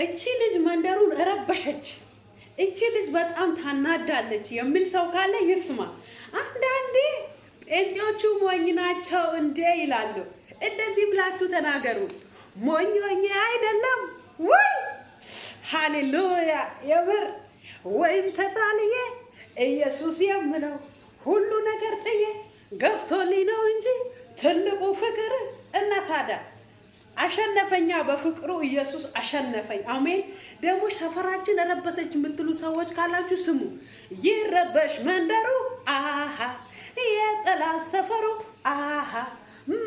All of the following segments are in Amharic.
እቺ ልጅ መንደሩን ረበሸች፣ እቺ ልጅ በጣም ታናዳለች የሚል ሰው ካለ ይስማ። አንዳንዴ ጴንጤዎቹ ሞኝ ናቸው እንዴ ይላሉ። እንደዚህ ብላችሁ ተናገሩ። ሞኝ ሆኜ አይደለም ወይ? ሃሌሉያ! የምር ወይም ተጣልዬ ኢየሱስ የምለው ሁሉ ነገር ጥዬ ገብቶልኝ ነው እንጂ ትልቁ ፍቅር እና ታዲያ አሸነፈኛ። በፍቅሩ ኢየሱስ አሸነፈኝ። አሜን። ደግሞ ሰፈራችን ረበሰች የምትሉ ሰዎች ካላችሁ ስሙ። ይረበሽ መንደሩ አሃ፣ የጠላት ሰፈሩ አሃ፣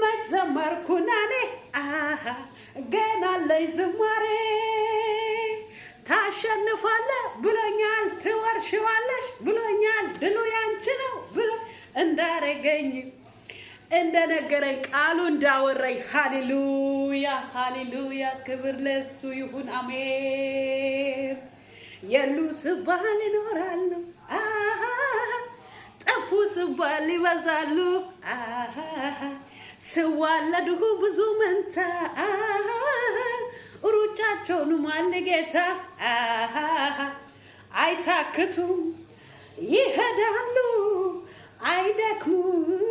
መች ዘመርኩና እኔ አሃ፣ ገና ላይ ዝማሬ ታሸንፋለህ ብሎኛል፣ ትወርሽዋለሽ ብሎኛል፣ ድሉ ያንቺ ነው ብሎ እንዳረገኝ እንደነገረኝ ቃሉ እንዳወራኝ። ሃሌሉያ ሃሌሉያ፣ ክብር ለሱ ይሁን። አሜን። የሉ ስባል ይኖራሉ፣ ጠፉ ስባል ይበዛሉ፣ ስዋለዱ ብዙ መንታ ሩጫቸውን ማል ጌታ አይታክቱም፣ ይሄዳሉ፣ አይደክሙም፣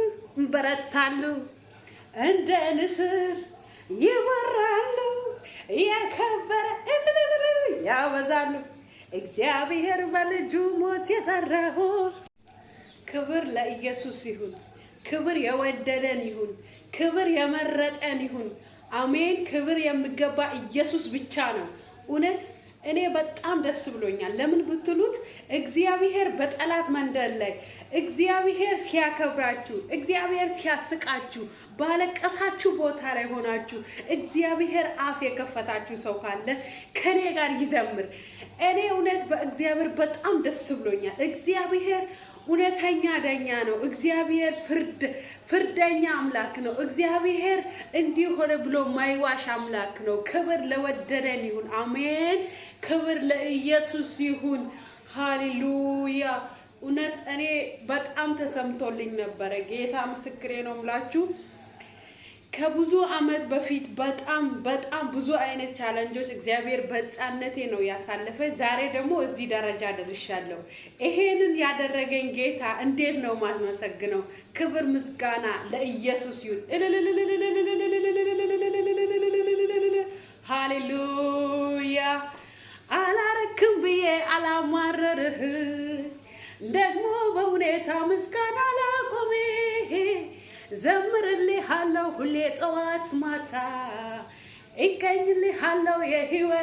በረታሉ፣ እንደ ንስር ይበራሉ፣ የከበረ ያበዛሉ። እግዚአብሔር በልጁ ሞት የጠራሁ። ክብር ለኢየሱስ ይሁን። ክብር የወደደን ይሁን። ክብር የመረጠን ይሁን። አሜን። ክብር የሚገባ ኢየሱስ ብቻ ነው። እውነት እኔ በጣም ደስ ብሎኛል። ለምን ብትሉት እግዚአብሔር በጠላት መንደር ላይ እግዚአብሔር ሲያከብራችሁ፣ እግዚአብሔር ሲያስቃችሁ፣ ባለቀሳችሁ ቦታ ላይ ሆናችሁ እግዚአብሔር አፍ የከፈታችሁ ሰው ካለ ከኔ ጋር ይዘምር። እኔ እውነት በእግዚአብሔር በጣም ደስ ብሎኛል። እግዚአብሔር እውነተኛ ዳኛ ነው። እግዚአብሔር ፍርደኛ አምላክ ነው። እግዚአብሔር እንዲህ ሆነ ብሎ ማይዋሽ አምላክ ነው። ክብር ለወደደን ይሁን። አሜን። ክብር ለኢየሱስ ይሁን። ሃሌሉያ። እውነት እኔ በጣም ተሰምቶልኝ ነበረ። ጌታ ምስክሬ ነው የምላችሁ። ከብዙ አመት በፊት በጣም ብዙ አይነት ቻሌንጆች እግዚአብሔር በሕፃንነቴ ነው ያሳለፈ። ዛሬ ደግሞ እዚህ ደረጃ ደርሻለሁ። ይሄንን ያደረገኝ ጌታ እንዴት ነው ማስመሰግነው? ክብር ምስጋና ለኢየሱስ ይሁን። ሃሌሉያ። አላረክም ብዬ አላማረርህ፣ ደግሞ በሁኔታ ምስጋና ላቆሜ ዘምርልሃለሁ ሁሌ ጠዋት ማታ፣ እቀኝልሃለሁ የህይወት